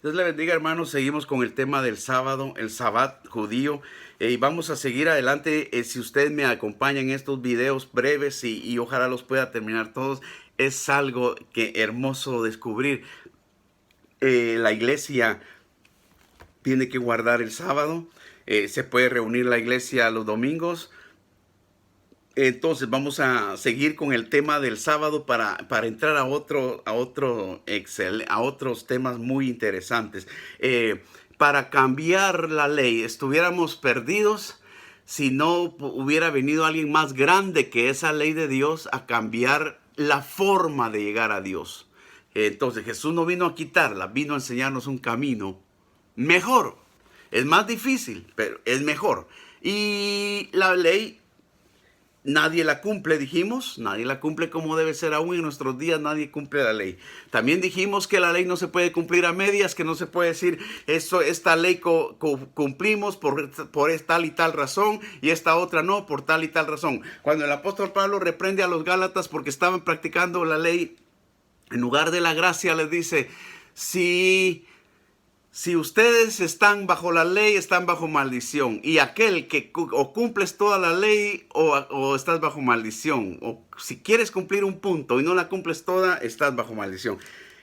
Dios le bendiga, hermanos. Seguimos con el tema del sábado, el sabbat judío. Y vamos a seguir adelante. Si usted me acompaña en estos videos breves y ojalá los pueda terminar todos, es algo que hermoso descubrir. La iglesia tiene que guardar el sábado. Se puede reunir la iglesia los domingos. Entonces vamos a seguir con el tema del sábado para entrar a otros temas muy interesantes. Para cambiar la ley, estuviéramos perdidos si no hubiera venido alguien más grande que esa ley de Dios a cambiar la forma de llegar a Dios. Entonces Jesús no vino a quitarla, vino a enseñarnos un camino mejor. Es más difícil, pero es mejor. Y la ley nadie la cumple, dijimos, nadie la cumple como debe ser. Aún en nuestros días nadie cumple la ley. También dijimos que la ley no se puede cumplir a medias, que no se puede decir, esta ley cumplimos por tal y tal razón, y esta otra no, por tal y tal razón. Cuando el apóstol Pablo reprende a los Gálatas porque estaban practicando la ley, en lugar de la gracia les dice, si ustedes están bajo la ley, están bajo maldición. Y aquel que o cumples toda la ley o estás bajo maldición. O si quieres cumplir un punto y no la cumples toda, estás bajo maldición.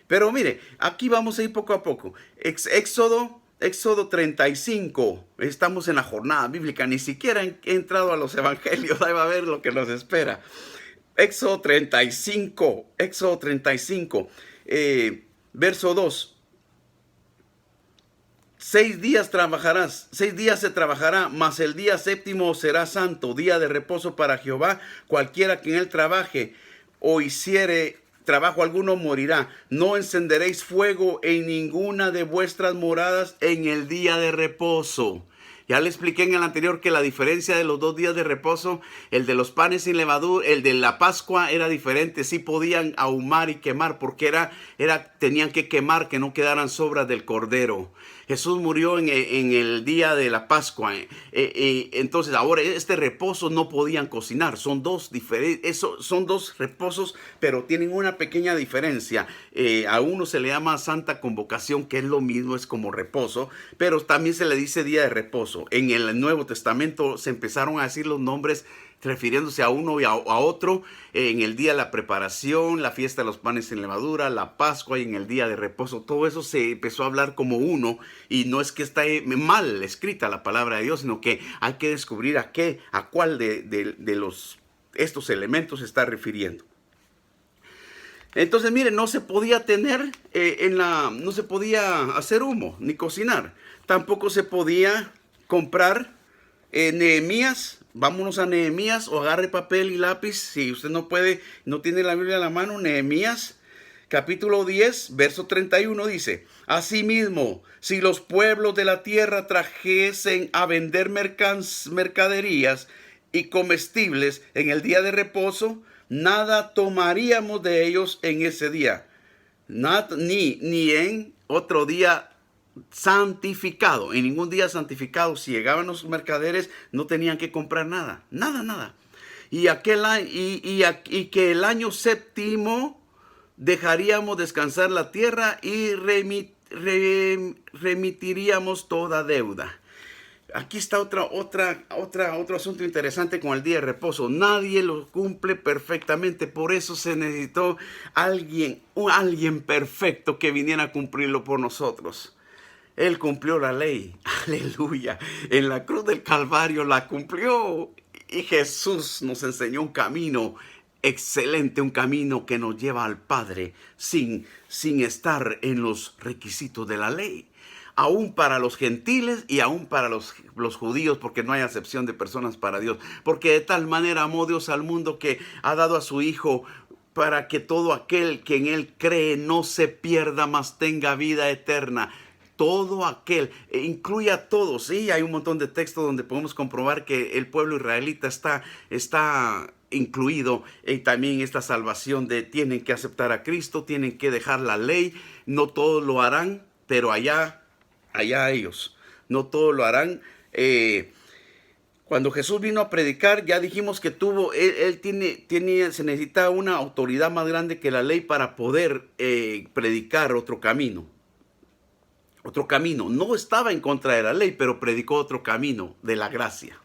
Pero mire, aquí vamos a ir poco a poco. Éxodo 35. Estamos en la jornada bíblica. Ni siquiera he entrado a los evangelios. Ahí va a ver lo que nos espera. Éxodo 35. Verso 2. 6 días trabajarás, 6 días se trabajará, mas el día séptimo será santo, día de reposo para Jehová. Cualquiera que en él trabaje o hiciere trabajo alguno morirá. No encenderéis fuego en ninguna de vuestras moradas en el día de reposo. Ya le expliqué en el anterior que la diferencia de los 2 días de reposo, el de los panes sin levadura, el de la Pascua era diferente. Sí podían ahumar y quemar porque tenían que quemar que no quedaran sobras del cordero. Jesús murió en el día de la Pascua. Entonces ahora este reposo no podían cocinar. Son dos reposos, pero tienen una pequeña diferencia. A uno se le llama Santa Convocación, que es lo mismo, es como reposo, pero también se le dice día de reposo. En el Nuevo Testamento se empezaron a decir los nombres refiriéndose a uno y a otro, en el día de la preparación, la fiesta de los panes sin levadura, la Pascua y en el día de reposo. Todo eso se empezó a hablar como uno, y no es que está mal escrita la palabra de Dios, sino que hay que descubrir a cuál de estos elementos se está refiriendo. Entonces, miren, no se podía no se podía hacer humo ni cocinar. Tampoco se podía comprar. Nehemías, vámonos a Nehemías, o agarre papel y lápiz. Si usted no puede, no tiene la Biblia a la mano, Nehemías capítulo 10, verso 31 dice: asimismo, si los pueblos de la tierra trajesen a vender mercaderías y comestibles en el día de reposo, nada tomaríamos de ellos en ese día, ni en otro día santificado. En ningún día santificado, si llegaban los mercaderes, no tenían que comprar nada. Y que el año séptimo dejaríamos descansar la tierra y remitiríamos toda deuda. Aquí está otro asunto interesante con el día de reposo. Nadie lo cumple perfectamente. Por eso se necesitó alguien perfecto que viniera a cumplirlo por nosotros. Él cumplió la ley, aleluya. En la cruz del Calvario la cumplió. Y Jesús nos enseñó un camino excelente, un camino que nos lleva al Padre sin estar en los requisitos de la ley. Aún para los gentiles y aún para los judíos, porque no hay acepción de personas para Dios. Porque de tal manera amó Dios al mundo que ha dado a su Hijo, para que todo aquel que en Él cree no se pierda, mas tenga vida eterna. Todo aquel, incluye a todos. Sí, hay un montón de textos donde podemos comprobar que el pueblo israelita está incluido en también esta salvación de tienen que aceptar a Cristo, tienen que dejar la ley. No todos lo harán, pero allá ellos. No todos lo harán. Cuando Jesús vino a predicar, ya dijimos que se necesita una autoridad más grande que la ley para poder predicar otro camino. otro camino. No estaba en contra de la ley, pero predicó otro camino de la gracia.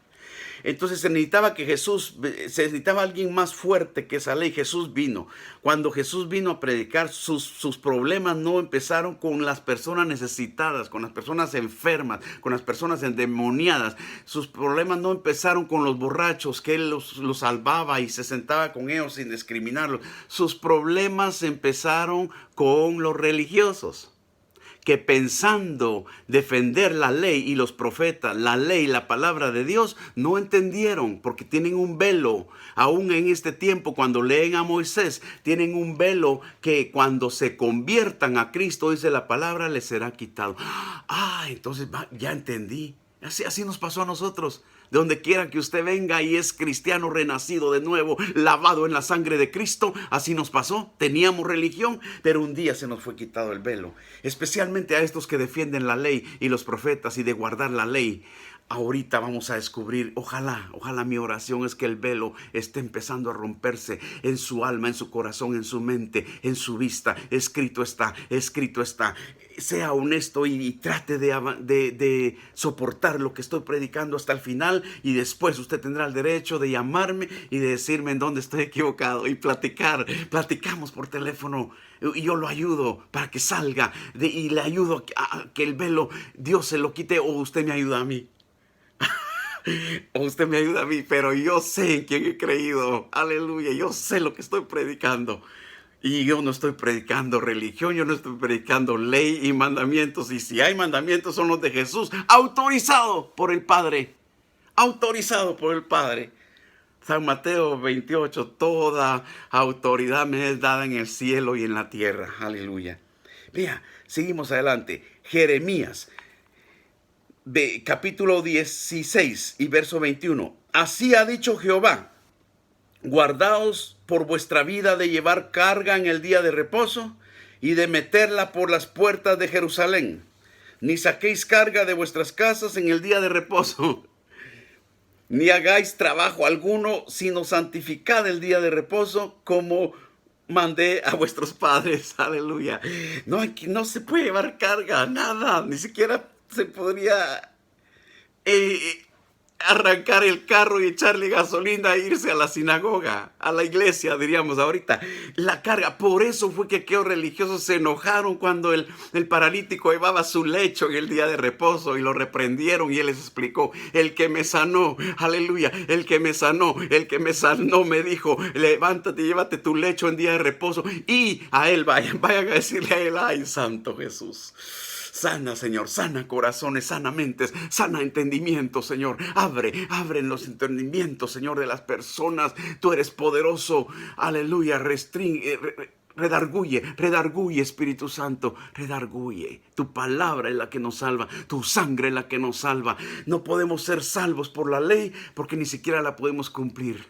Entonces se necesitaba se necesitaba alguien más fuerte que esa ley. Jesús vino. Cuando Jesús vino a predicar, sus problemas no empezaron con las personas necesitadas, con las personas enfermas, con las personas endemoniadas. Sus problemas no empezaron con los borrachos, que Él los salvaba y se sentaba con ellos sin discriminarlos. Sus problemas empezaron con los religiosos, que pensando defender la ley y los profetas, la ley, la palabra de Dios, no entendieron, porque tienen un velo. Aún en este tiempo, cuando leen a Moisés, tienen un velo que cuando se conviertan a Cristo, dice la palabra, les será quitado. Entonces ya entendí. Así nos pasó a nosotros. De donde quiera que usted venga y es cristiano renacido de nuevo, lavado en la sangre de Cristo, así nos pasó. Teníamos religión, pero un día se nos fue quitado el velo. Especialmente a estos que defienden la ley y los profetas y de guardar la ley. Ahorita vamos a descubrir, ojalá mi oración es que el velo esté empezando a romperse en su alma, en su corazón, en su mente, en su vista. Escrito está. Sea honesto y trate de soportar lo que estoy predicando hasta el final, y después usted tendrá el derecho de llamarme y de decirme en dónde estoy equivocado y platicamos por teléfono. Y yo lo ayudo para que salga y le ayudo a que el velo Dios se lo quite, o usted me ayuda a mí. Pero yo sé en quién he creído. Aleluya, yo sé lo que estoy predicando. Y yo no estoy predicando religión, yo no estoy predicando ley y mandamientos. Y si hay mandamientos, son los de Jesús, autorizado por el Padre. San Mateo 28, toda autoridad me es dada en el cielo y en la tierra. Aleluya. Vea, seguimos adelante. Jeremías, capítulo 16 y verso 21. Así ha dicho Jehová: guardaos por vuestra vida de llevar carga en el día de reposo y de meterla por las puertas de Jerusalén. Ni saquéis carga de vuestras casas en el día de reposo, ni hagáis trabajo alguno, sino santificad el día de reposo como mandé a vuestros padres. Aleluya. No se puede llevar carga, nada, ni siquiera se podría arrancar el carro y echarle gasolina e irse a la sinagoga, a la iglesia, diríamos ahorita. La carga. Por eso fue que aquellos religiosos se enojaron cuando el paralítico llevaba su lecho en el día de reposo, y lo reprendieron, y él les explicó: el que me sanó, aleluya, el que me sanó me dijo: levántate y llévate tu lecho en día de reposo. Y a él vayan a decirle a él: ay, santo Jesús. Sana, Señor, sana corazones, sana mentes, sana entendimiento, Señor. Abren los entendimientos, Señor, de las personas. Tú eres poderoso. Aleluya. Redarguye, Espíritu Santo. Redarguye. Tu palabra es la que nos salva. Tu sangre es la que nos salva. No podemos ser salvos por la ley, porque ni siquiera la podemos cumplir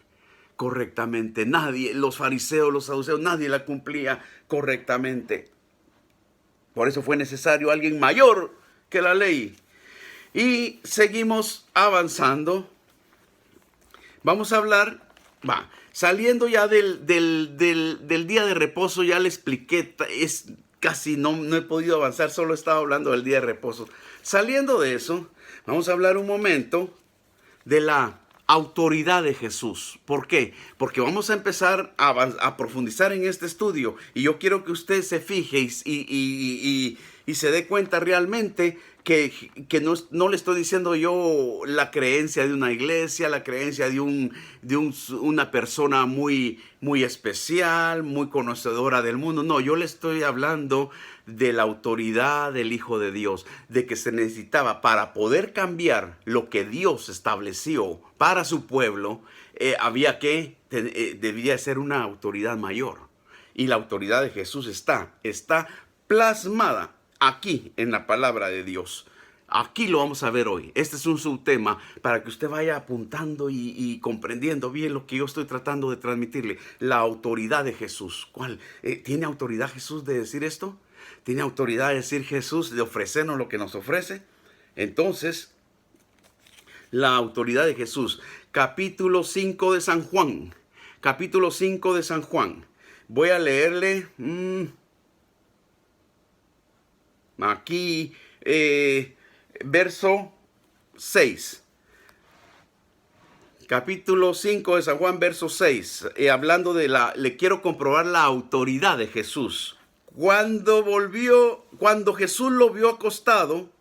correctamente. Nadie, los fariseos, los saduceos, nadie la cumplía correctamente. Por eso fue necesario alguien mayor que la ley. Y seguimos avanzando. Vamos a hablar, saliendo ya del día de reposo. Ya le expliqué, no he podido avanzar, solo estaba hablando del día de reposo. Saliendo de eso, vamos a hablar un momento de la autoridad de Jesús. ¿Por qué? Porque vamos a empezar a profundizar en este estudio, y yo quiero que usted se fije y se dé cuenta realmente que no le estoy diciendo yo la creencia de una iglesia, la creencia de una persona muy especial, muy conocedora del mundo. No, yo le estoy hablando de la autoridad del Hijo de Dios, de que se necesitaba, para poder cambiar lo que Dios estableció para su pueblo, debía ser una autoridad mayor. Y la autoridad de Jesús está plasmada aquí en la palabra de Dios. Aquí lo vamos a ver hoy. Este es un subtema para que usted vaya apuntando y comprendiendo bien lo que yo estoy tratando de transmitirle. La autoridad de Jesús. ¿Cuál? ¿Tiene autoridad Jesús de decir esto? ¿Tiene autoridad de decir Jesús, de ofrecernos lo que nos ofrece? Entonces, la autoridad de Jesús. Capítulo 5 de San Juan. Capítulo 5 de San Juan. Voy a leerle aquí verso 6. Capítulo 5 de San Juan, verso 6. Hablando le quiero comprobar la autoridad de Jesús. Cuando Jesús lo vio acostado,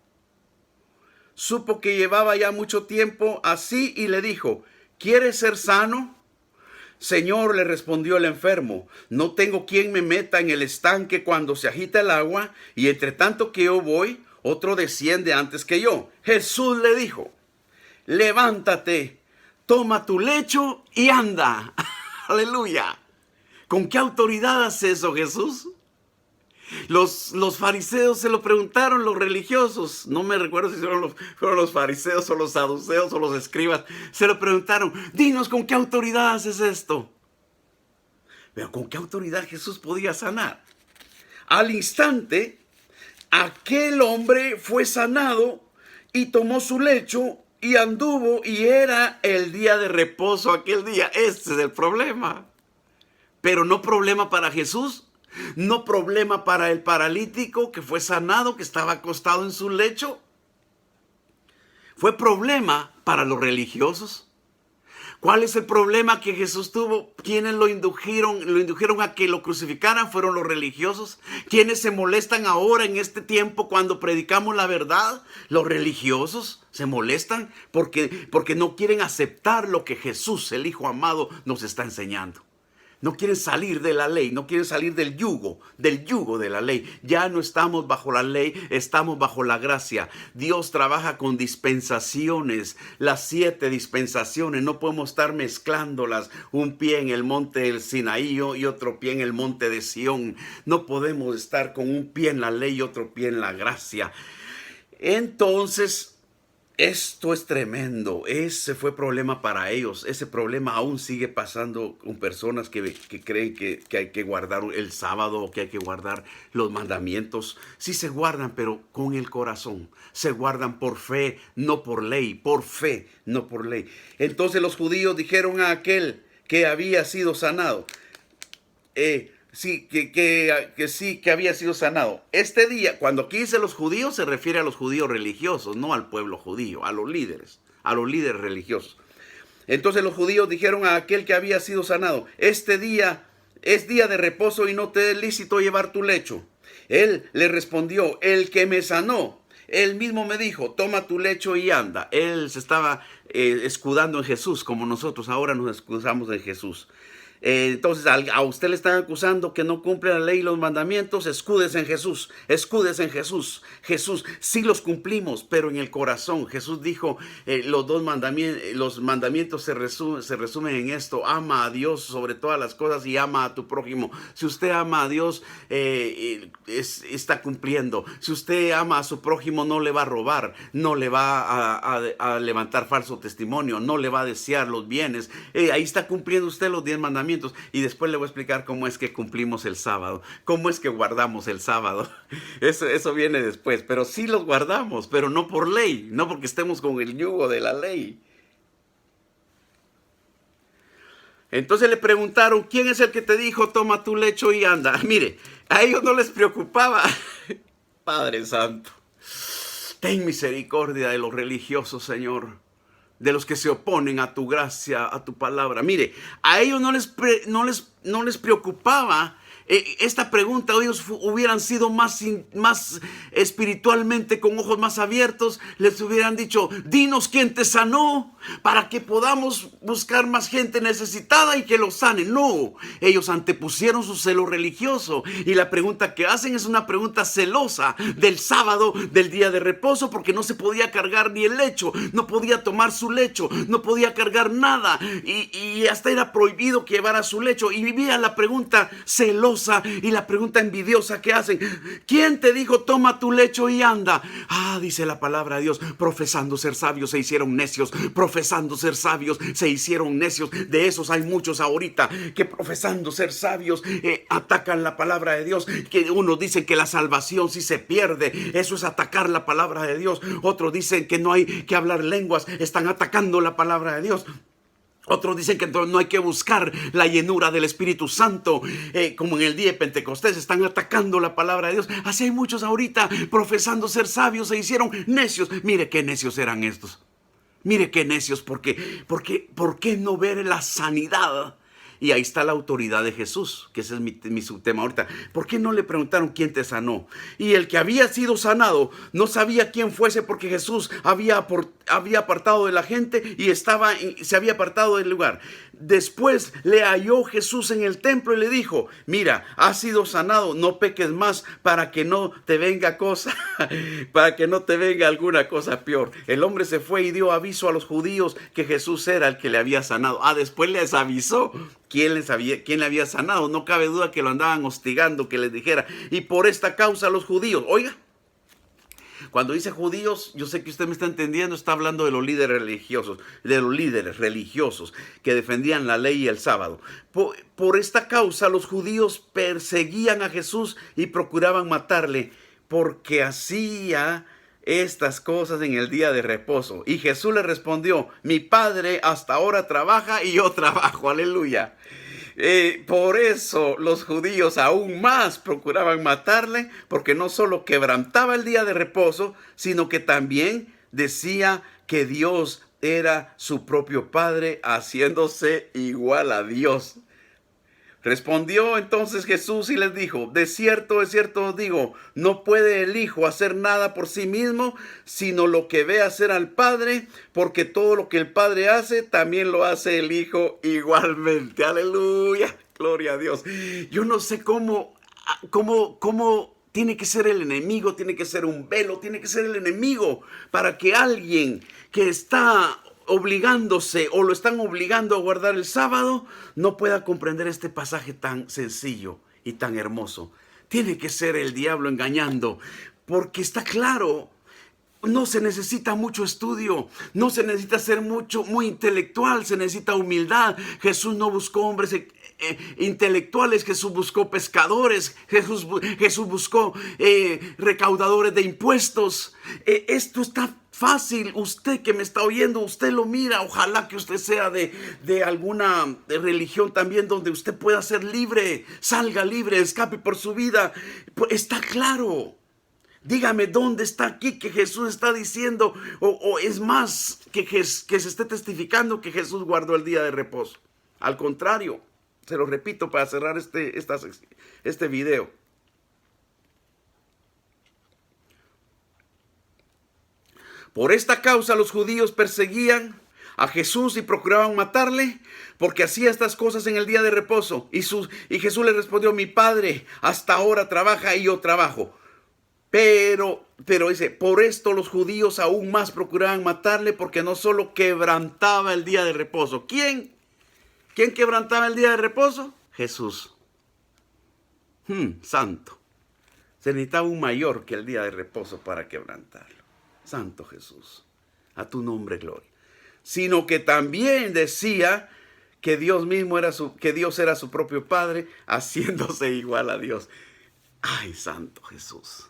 supo que llevaba ya mucho tiempo así y le dijo: ¿quieres ser sano? Señor, le respondió el enfermo, no tengo quien me meta en el estanque cuando se agita el agua, y entre tanto que yo voy, otro desciende antes que yo. Jesús le dijo: levántate, toma tu lecho y anda. Aleluya. ¿Con qué autoridad hace eso Jesús? Los fariseos se lo preguntaron, los religiosos. No me recuerdo si fueron los fariseos o los saduceos o los escribas. Se lo preguntaron: dinos, ¿con qué autoridad haces esto? Pero ¿con qué autoridad Jesús podía sanar? Al instante, aquel hombre fue sanado y tomó su lecho y anduvo, y era el día de reposo aquel día. Este es el problema. Pero no problema para Jesús. No problema para el paralítico que fue sanado, que estaba acostado en su lecho. Fue problema para los religiosos. ¿Cuál es el problema que Jesús tuvo? ¿Quiénes lo indujeron a que lo crucificaran? Fueron los religiosos. ¿Quiénes se molestan ahora en este tiempo cuando predicamos la verdad? Los religiosos se molestan porque no quieren aceptar lo que Jesús, el Hijo amado, nos está enseñando. No quieren salir de la ley, no quieren salir del yugo de la ley. Ya no estamos bajo la ley, estamos bajo la gracia. Dios trabaja con dispensaciones, las 7 dispensaciones. No podemos estar mezclándolas, un pie en el monte del Sinaí y otro pie en el monte de Sión. No podemos estar con un pie en la ley y otro pie en la gracia. Entonces, esto es tremendo. Ese fue problema para ellos. Ese problema aún sigue pasando con personas que creen que hay que guardar el sábado, que hay que guardar los mandamientos. Sí se guardan, pero con el corazón. Se guardan por fe, no por ley. Por fe, no por ley. Entonces los judíos dijeron a aquel que había sido sanado: sí, que había sido sanado. Este día, cuando aquí dice los judíos, se refiere a los judíos religiosos, no al pueblo judío, a los líderes religiosos. Entonces los judíos dijeron a aquel que había sido sanado: este día es día de reposo y no te es lícito llevar tu lecho. Él le respondió: el que me sanó, él mismo me dijo: toma tu lecho y anda. Él se estaba escudando en Jesús, como nosotros ahora nos escudamos en Jesús. Entonces a usted le están acusando que no cumple la ley y los mandamientos. Escúdese en Jesús, escúdese en Jesús. Jesús, sí los cumplimos, pero en el corazón. Jesús dijo, los mandamientos se resumen en esto: ama a Dios sobre todas las cosas y ama a tu prójimo. Si usted ama a Dios, está cumpliendo. Si usted ama a su prójimo, no le va a robar, no le va a levantar falso testimonio, no le va a desear los bienes. Ahí está cumpliendo usted los 10 mandamientos. Y después le voy a explicar cómo es que cumplimos el sábado, cómo es que guardamos el sábado. Eso viene después, pero sí los guardamos, pero no por ley, no porque estemos con el yugo de la ley. Entonces le preguntaron: ¿quién es el que te dijo toma tu lecho y anda? Mire, a ellos no les preocupaba. Padre Santo, ten misericordia de los religiosos, Señor, de los que se oponen a tu gracia, a tu palabra. Mire, a ellos no les preocupaba esta pregunta. Ellos hubieran sido más espiritualmente, con ojos más abiertos, les hubieran dicho: dinos quién te sanó, para que podamos buscar más gente necesitada y que los sane. No, ellos antepusieron su celo religioso, y la pregunta que hacen es una pregunta celosa del sábado, del día de reposo, porque no se podía cargar ni el lecho, no podía tomar su lecho, no podía cargar nada, y hasta era prohibido que llevara su lecho. Y vivía la pregunta celosa y la pregunta envidiosa que hacen: ¿quién te dijo toma tu lecho y anda? Dice la palabra de Dios: profesando ser sabios se hicieron necios. Profesando ser sabios se hicieron necios. De esos hay muchos ahorita que profesando ser sabios atacan la palabra de Dios. Que unos dicen que la salvación sí se pierde, eso es atacar la palabra de Dios. Otros dicen que no hay que hablar lenguas, están atacando la palabra de Dios. Otros dicen que no hay que buscar la llenura del Espíritu Santo, como en el día de Pentecostés están atacando la palabra de Dios. Así hay muchos ahorita profesando ser sabios, se hicieron necios. Mire qué necios eran estos. Mire qué necios, ¿por qué no ver la sanidad? Y ahí está la autoridad de Jesús, que ese es mi subtema ahorita. ¿Por qué no le preguntaron quién te sanó? Y el que había sido sanado no sabía quién fuese, porque Jesús había apartado de la gente y se había apartado del lugar. Después le halló Jesús en el templo y le dijo: mira, has sido sanado, no peques más para que no te venga para que no te venga alguna cosa peor. El hombre se fue y dio aviso a los judíos que Jesús era el que le había sanado. Después les avisó quién le había sanado. No cabe duda que lo andaban hostigando, que les dijera. Y por esta causa los judíos, oiga, cuando dice judíos, yo sé que usted me está entendiendo, está hablando de los líderes religiosos que defendían la ley y el sábado. Por esta causa los judíos perseguían a Jesús y procuraban matarle, porque hacía estas cosas en el día de reposo. Y Jesús le respondió: mi Padre hasta ahora trabaja y yo trabajo. Aleluya. Por eso los judíos aún más procuraban matarle, porque no solo quebrantaba el día de reposo, sino que también decía que Dios era su propio Padre, haciéndose igual a Dios. Respondió entonces Jesús y les dijo: de cierto os digo, no puede el Hijo hacer nada por sí mismo, sino lo que ve hacer al Padre, porque todo lo que el Padre hace, también lo hace el Hijo igualmente. Aleluya, gloria a Dios. Yo no sé cómo tiene que ser el enemigo, tiene que ser un velo, tiene que ser el enemigo para que alguien que está obligándose o lo están obligando a guardar el sábado no pueda comprender este pasaje tan sencillo y tan hermoso. Tiene que ser el diablo engañando, porque está claro, no se necesita mucho estudio, no se necesita ser muy intelectual, se necesita humildad. Jesús no buscó hombres intelectuales, Jesús buscó pescadores, Jesús buscó recaudadores de impuestos. Esto está fácil. Usted que me está oyendo, usted lo mira. Ojalá que usted sea de alguna religión también donde usted pueda ser libre, salga libre, escape por su vida. Está claro. Dígame dónde está aquí que Jesús está diciendo, o es más, que se esté testificando que Jesús guardó el día de reposo. Al contrario, se lo repito para cerrar este video. Por esta causa los judíos perseguían a Jesús y procuraban matarle, porque hacía estas cosas en el día de reposo. Y Jesús le respondió: mi Padre hasta ahora trabaja y yo trabajo. Pero dice, por esto los judíos aún más procuraban matarle, porque no solo quebrantaba el día de reposo. ¿Quién? ¿Quién quebrantaba el día de reposo? Jesús. Santo. Se necesitaba un mayor que el día de reposo para quebrantarlo. Santo Jesús, a tu nombre gloria. Sino que también decía que Dios mismo que Dios era su propio Padre, haciéndose igual a Dios. Ay, Santo Jesús.